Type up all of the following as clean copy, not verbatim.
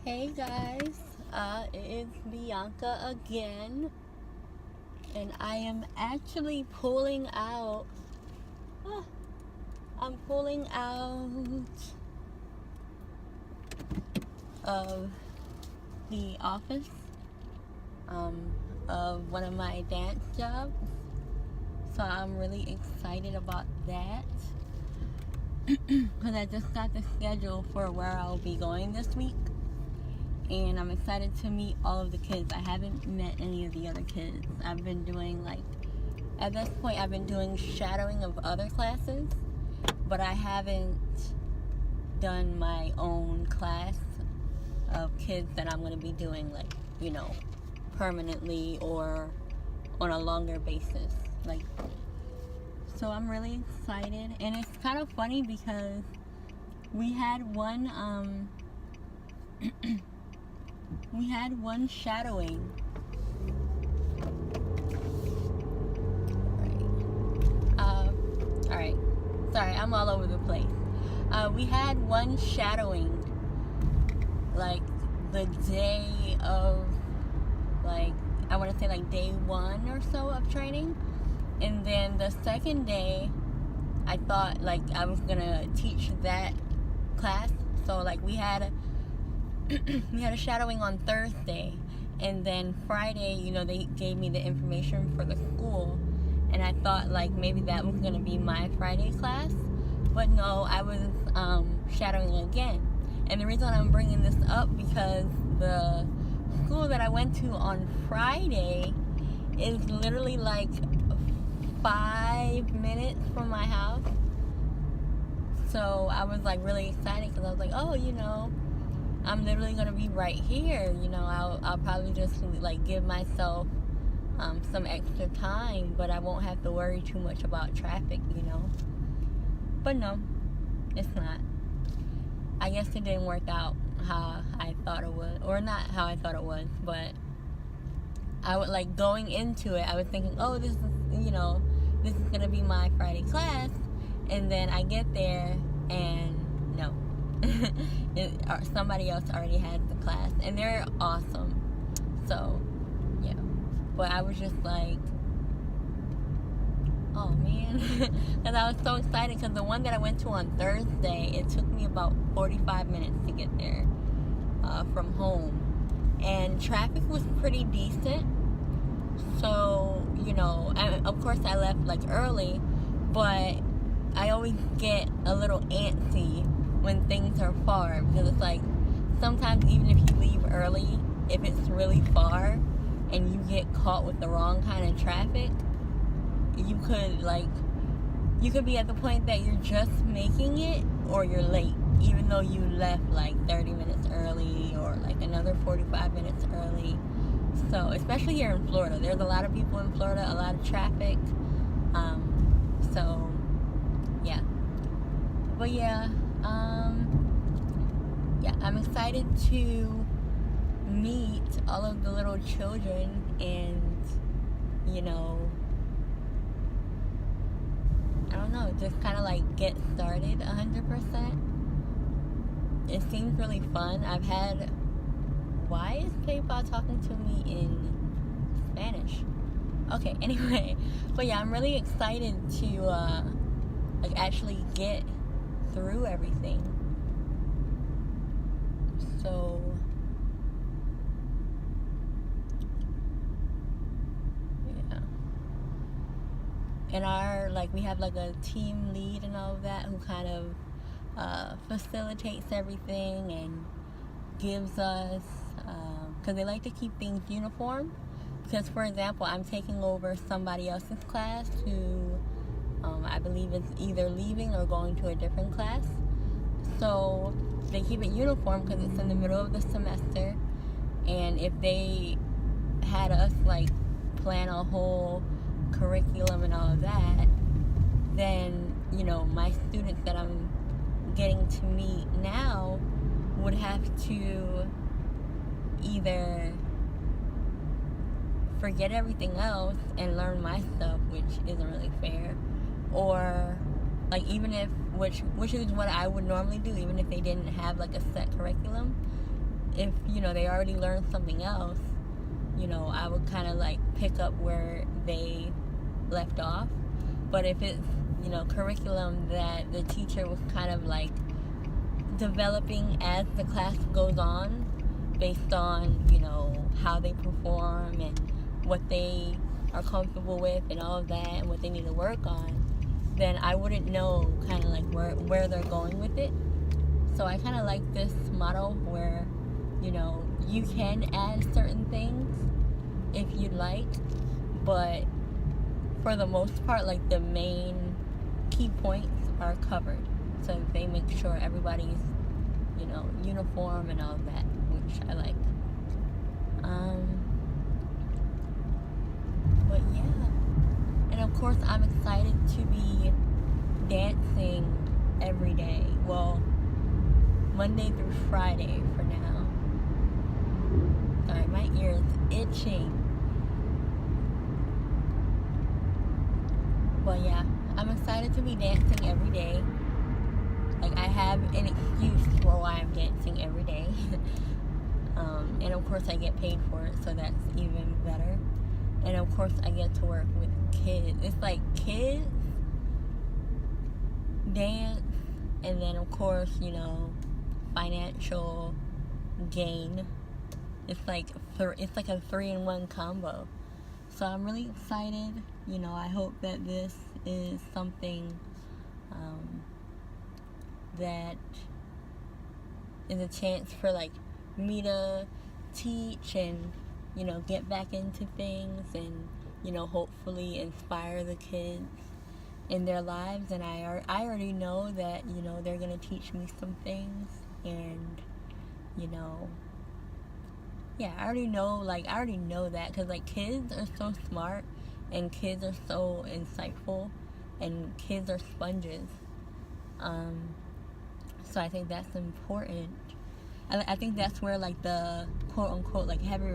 Hey guys, it's Bianca again, and I am actually pulling out. ah, I'm pulling out of the office of one of my dance jobs, so I'm really excited about that because I just got the schedule for where I'll be going this week. And I'm excited to meet all of the kids. I haven't met any of the other kids. I've been doing, at this point, I've been doing shadowing of other classes, but I haven't done my own class of kids that I'm going to be doing, permanently or on a longer basis. So I'm really excited. And it's kind of funny because we had one, shadowing. Alright. Sorry, I'm all over the place. We had one shadowing, the day of, I want to say day one or so of training. And then the second day, I thought, I was going to teach that class. So, we had we had a shadowing on Thursday, and then Friday, they gave me the information for the school, and I thought maybe that was going to be my Friday class, but no, I was shadowing again. And the reason I'm bringing this up because the school that I went to on Friday is literally 5 minutes from my house. So I was really excited because I was oh, I'm literally going to be right here. I'll probably just give myself some extra time, but I won't have to worry too much about traffic, But no, it's not. I guess it didn't work out how I thought it would, or not how I thought it was, but I would going into it, I was thinking, oh, this is going to be my Friday class, and then I get there and no. Somebody else already had the class, and they're awesome. So, yeah. But I was just oh man, because I was so excited because the one that I went to on Thursday, it took me about 45 minutes to get there from home, and traffic was pretty decent. So, of course I left early, but I always get a little antsy when things are far, because it's sometimes even if you leave early, if it's really far and you get caught with the wrong kind of traffic, you could be at the point that you're just making it or you're late, even though you left 30 minutes early or another 45 minutes early. So especially here in Florida, there's a lot of people in Florida, a lot of traffic, so yeah. But yeah, I'm excited to meet all of the little children and, I don't know, just kind of get started 100%. It seems really fun. Why is PayPal talking to me in Spanish? Okay, anyway, but yeah, I'm really excited to, actually get through everything. So yeah, and we have a team lead and all of that who kind of facilitates everything and gives us, because they like to keep things uniform. Because, for example, I'm taking over somebody else's class who I believe is either leaving or going to a different class. So they keep it uniform because it's in the middle of the semester. And if they had us plan a whole curriculum and all of that, then my students that I'm getting to meet now would have to either forget everything else and learn my stuff, which isn't really fair, or even if which is what I would normally do, even if they didn't have a set curriculum, if, they already learned something else, I would kind of like pick up where they left off. But if it's, curriculum that the teacher was kind of like developing as the class goes on, based on, how they perform and what they are comfortable with and all of that and what they need to work on, then I wouldn't know kind of like where they're going with it. So I kind of like this model where, you can add certain things if you'd like, but for the most part, like the main key points are covered. So they make sure everybody's, uniform and all of that, which I like. But yeah. And of course, I'm excited to be dancing every day. Well, Monday through Friday for now. Sorry, my ear is itching. But yeah, I'm excited to be dancing every day. Like, I have an excuse for why I'm dancing every day. And of course I get paid for it, so that's even better. And of course I get to work with kids. It's like kids, dance, and then of course, financial gain. It's like a 3-in-1 combo. So I'm really excited. I hope that this is something that is a chance for like me to teach and get back into things and hopefully inspire the kids in their lives. And I already know that they're gonna teach me some things, and yeah, I already know that, because like kids are so smart and kids are so insightful and kids are sponges. So I think that's important. I think that's where like the quote unquote like heavy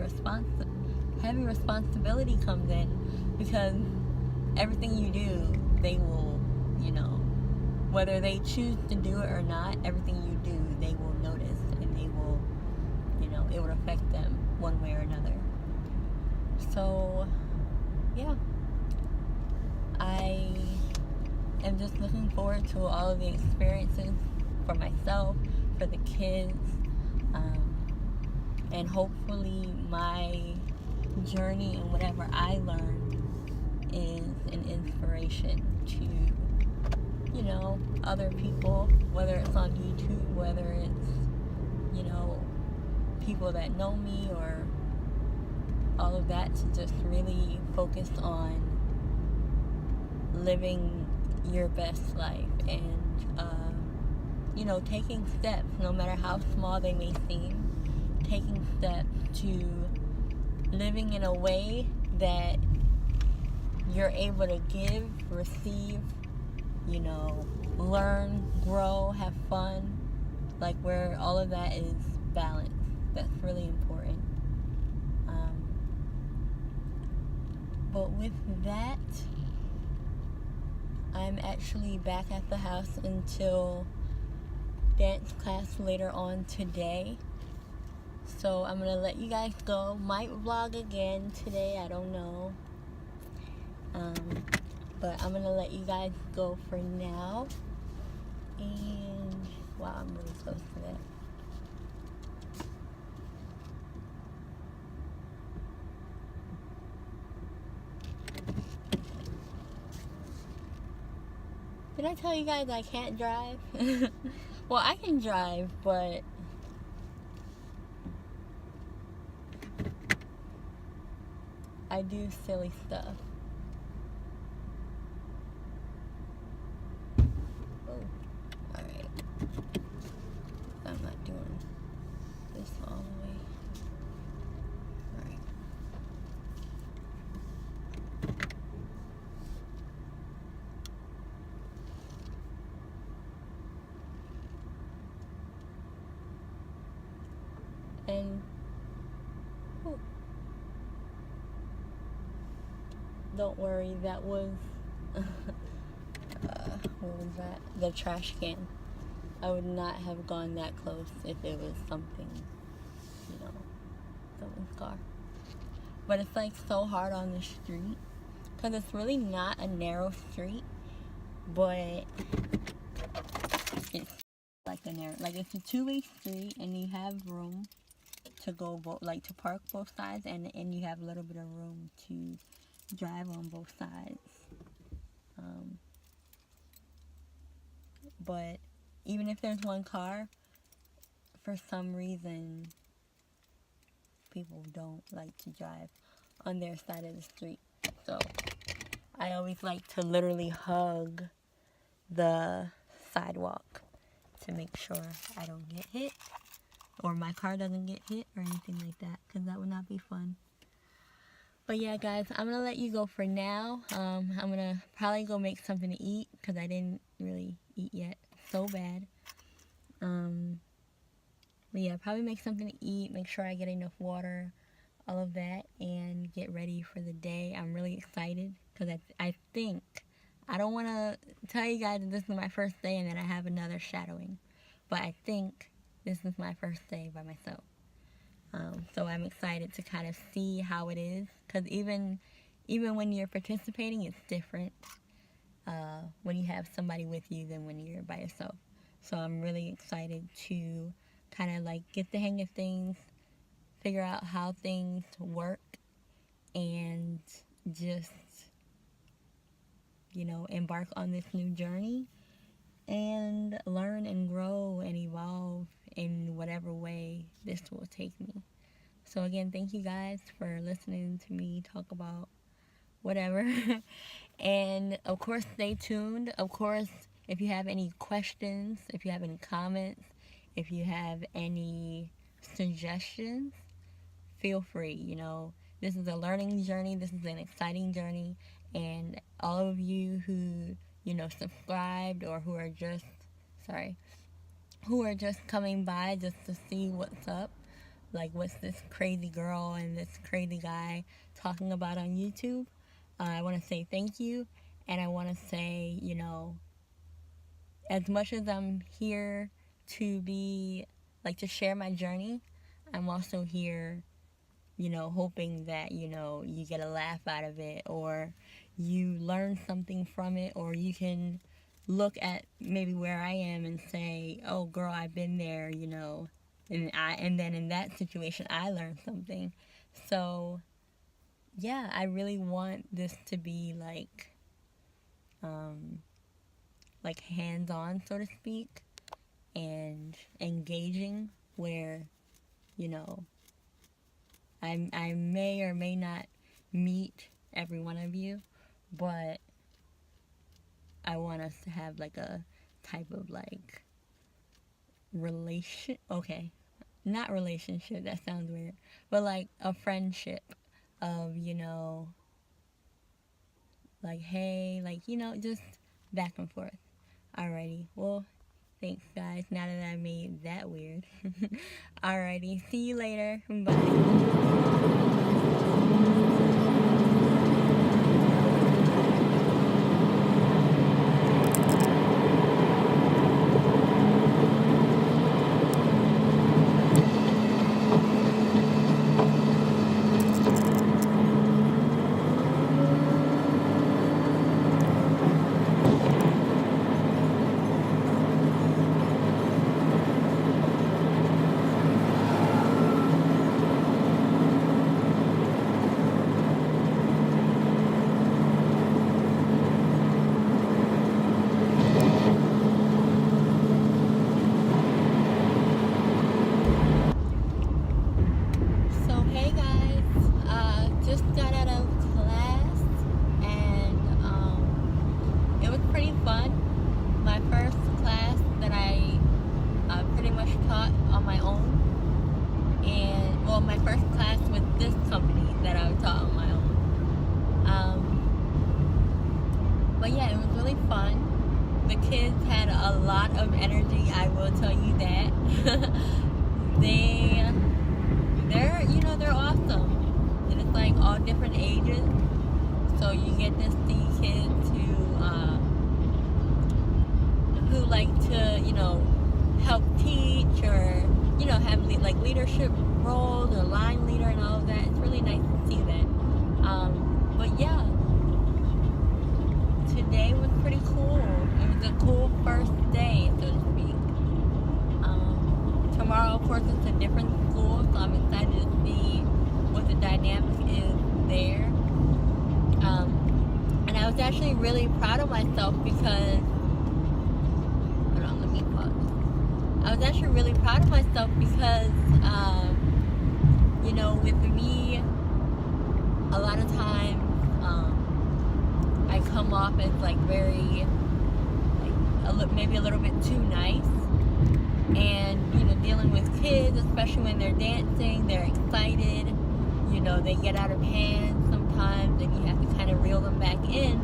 responsibility comes in, because everything you do, they will, whether they choose to do it or not, everything you do, they will notice, and they will, it would affect them one way or another. So yeah, I am just looking forward to all of the experiences for myself, for the kids, and hopefully my journey and whatever I learn is an inspiration to, other people, whether it's on YouTube, whether it's, people that know me, or all of that, to just really focus on living your best life and, taking steps, no matter how small they may seem, taking steps to living in a way that you're able to give, receive, learn, grow, have fun, like where all of that is balanced. That's really important. But with that, I'm actually back at the house until dance class later on today. So I'm going to let you guys go. Might vlog again today, I don't know. But I'm going to let you guys go for now. And, wow, I'm really close to that. Did I tell you guys I can't drive? Well, I can drive, but I do silly stuff. Oh, alright. I'm not doing this all the way. Alright. And don't worry, that was what was that? The trash can. I would not have gone that close if it was something you know, someone's car. But it's like so hard on the street because it's really not a narrow street, but it's like a narrow, like it's a two-way street, and you have room to go to park both sides, and you have a little bit of room to drive on both sides. But even if there's one car, for some reason people don't like to drive on their side of the street. So I always like to literally hug the sidewalk to make sure I don't get hit, or my car doesn't get hit or anything like that, because that would not be fun. But yeah, guys, I'm going to let you go for now. I'm going to probably go make something to eat, because I didn't really eat yet. So bad. But yeah, probably make something to eat, make sure I get enough water, all of that, and get ready for the day. I'm really excited, because I think, I don't want to tell you guys that this is my first day and that I have another shadowing, but I think this is my first day by myself. So I'm excited to kind of see how it is, because even when you're participating, it's different when you have somebody with you than when you're by yourself. So I'm really excited to kind of like get the hang of things, figure out how things work, and just, you know, embark on this new journey and learn and grow and evolve in whatever way this will take me. So again, thank you guys for listening to me talk about whatever. And of course, stay tuned. Of course, if you have any questions, if you have any comments, if you have any suggestions, feel free. You know, this is a learning journey. This is an exciting journey. And all of you who, you know, subscribed, or who are just coming by just to see what's up, like what's this crazy girl and this crazy guy talking about on YouTube, I want to say thank you. And I want to say, you know, as much as I'm here to be, like, to share my journey, I'm also here, you know, hoping that, you know, you get a laugh out of it, or you learn something from it, or you can look at maybe where I am and say, oh girl, I've been there, you know, and then in that situation I learned something. So yeah, I really want this to be like hands-on, so to speak, and engaging, where, you know, I may or may not meet every one of you, but I want us to have like a type of like not relationship, that sounds weird, but like a friendship of, you know, like, hey, like, you know, just back and forth. Alrighty, well, thanks guys, now that I made that weird. Alrighty, see you later, bye. like to, you know, help teach or, you know, have like leadership roles or line leader and all of that. It's really nice to see that. But yeah, today was pretty cool. It was a cool first day, so to speak. Tomorrow, of course, it's a different school, so I'm excited to see what the dynamic is there. And I was actually really proud of myself because, hold on, let me pause. I was actually really proud of myself because, with me, a lot of times, I come off as like very, maybe a little bit too nice. And, dealing with kids, especially when they're dancing, they're excited, they get out of hand sometimes, and you have to kind of reel them back in.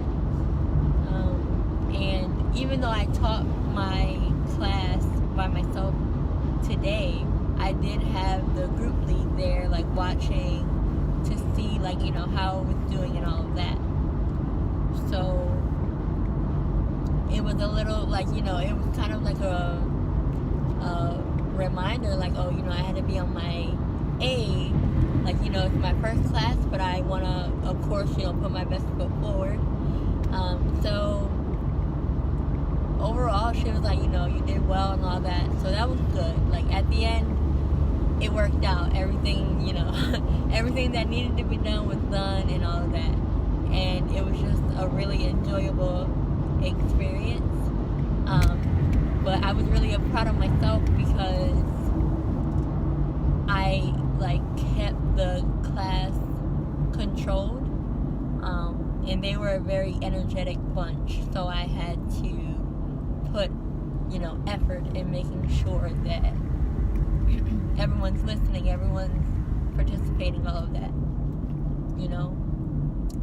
And even though I taught my class by myself today, I did have the group lead there, like, watching to see, how I was doing and all of that. So it was a little, it was kind of like a reminder, I had to be on my A. It's my first class, but I want to, of course, put my best foot forward. So overall, she was like, you did well and all that. So that was good. At the end, it worked out. Everything, everything that needed to be done was done and all of that. And it was just a really enjoyable experience. But I was really proud of myself because I kept the class controlled, and they were a very energetic bunch, so I had to put effort in making sure that everyone's listening, everyone's participating, all of that,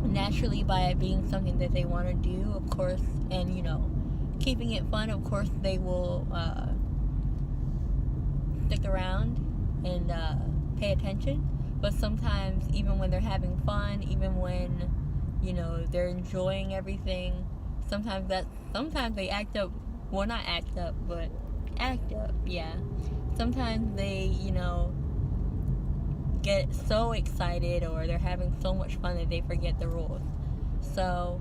naturally, by it being something that they want to do, of course, and keeping it fun, of course, they will stick around and pay attention. But sometimes, even when they're having fun, even when they're enjoying everything, sometimes they act up. Well, not act up, but act up. Yeah. Sometimes they get so excited, or they're having so much fun that they forget the rules. So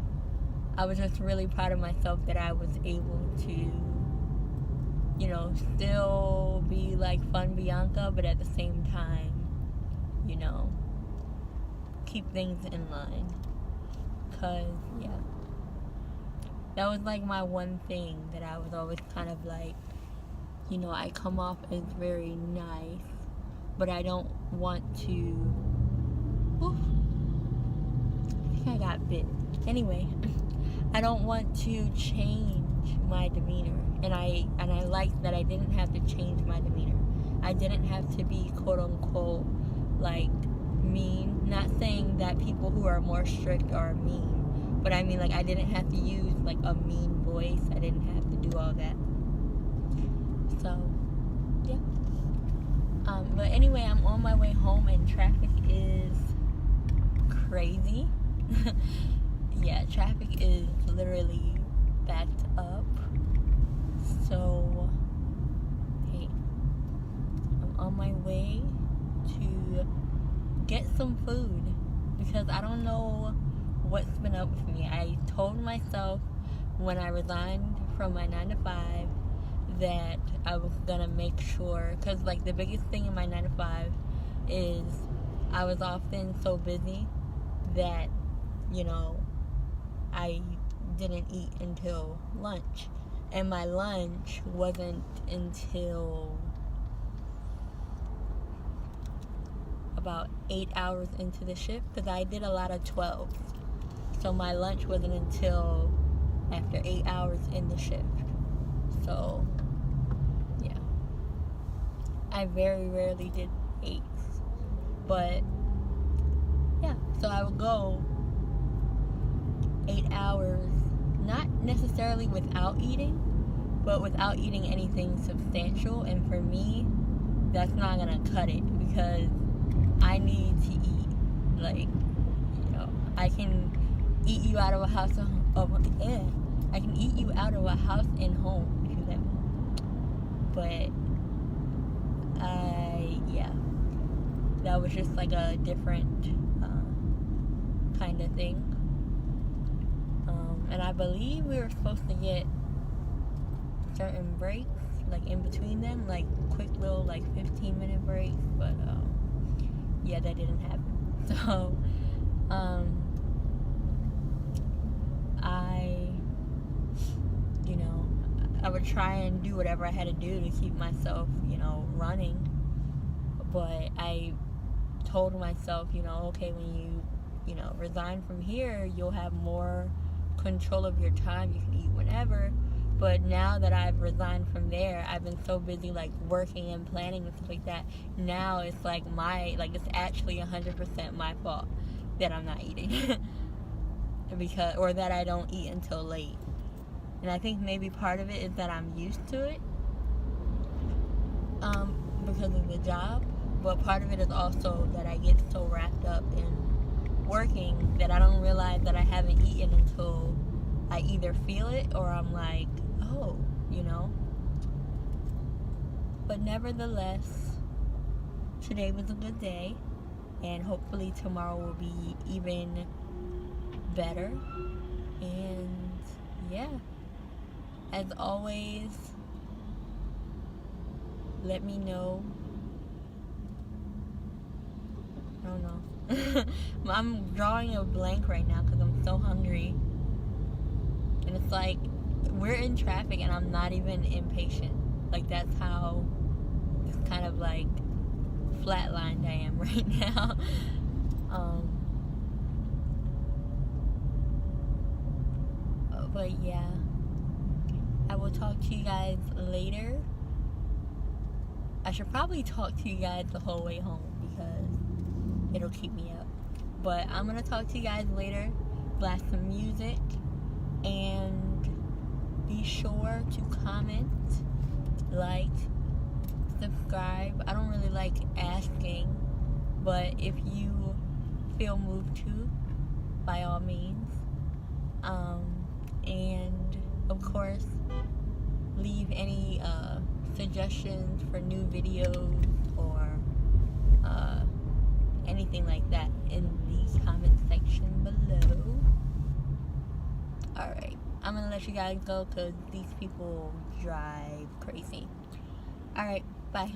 I was just really proud of myself that I was able to, still be fun Bianca, but at the same time, keep things in line. Cause, yeah, that was my one thing that I was always kind of I come off as very nice, but I don't want to, I think I got bit. Anyway, I don't want to change my demeanor, and I liked that I didn't have to change my demeanor. I didn't have to be quote unquote mean. Not saying that people who are more strict are mean, but I mean I didn't have to use a mean voice. I didn't have to do all that. So yeah. But anyway, I'm on my way home and traffic is crazy. Yeah, traffic is literally backed up. So, hey, I'm on my way to get some food because I don't know what's been up with me. I told myself when I resigned from my 9 to 5 that I was gonna make sure, because the biggest thing in my 9 to 5 is I was often so busy that I didn't eat until lunch, and my lunch wasn't until about 8 hours into the shift, because I did a lot of 12s, so my lunch wasn't until after 8 hours in the shift. So yeah, I very rarely did 8s, but yeah, so I would go 8 hours, not necessarily without eating, but without eating anything substantial. And for me, that's not gonna cut it, because I need to eat. I can eat you out of a house I can eat you out of a house and home, if you let me. But that was just like a different kind of thing. And I believe we were supposed to get certain breaks, like in between them, like quick little like 15-minute breaks, but yeah, that didn't happen. So I would try and do whatever I had to do to keep myself, running. But I told myself, okay, when you resign from here, you'll have more control of your time. You can eat whenever. But now that I've resigned from there, I've been so busy like working and planning and stuff like that. Now it's like it's actually 100% my fault that I'm not eating. Or that I don't eat until late. And I think maybe part of it is that I'm used to it because of the job. But part of it is also that I get so wrapped up in working that I don't realize that I haven't eaten until I either feel it or I'm like, oh, But nevertheless, today was a good day, and hopefully tomorrow will be even better. And yeah, as always, let me know. I don't know. I'm drawing a blank right now because I'm so hungry. And it's like, we're in traffic and I'm not even impatient. Like, that's how kind of like flatlined I am right now. But yeah, I will talk to you guys later. I should probably talk to you guys the whole way home because it'll keep me up. But I'm gonna talk to you guys later. Blast some music and be sure to comment, like, subscribe. I don't really like asking, but if you feel moved to, by all means. And of course, leave any suggestions for new videos or anything like that in the comment section below. Alright, I'm gonna let you guys go because these people drive crazy. Alright, bye.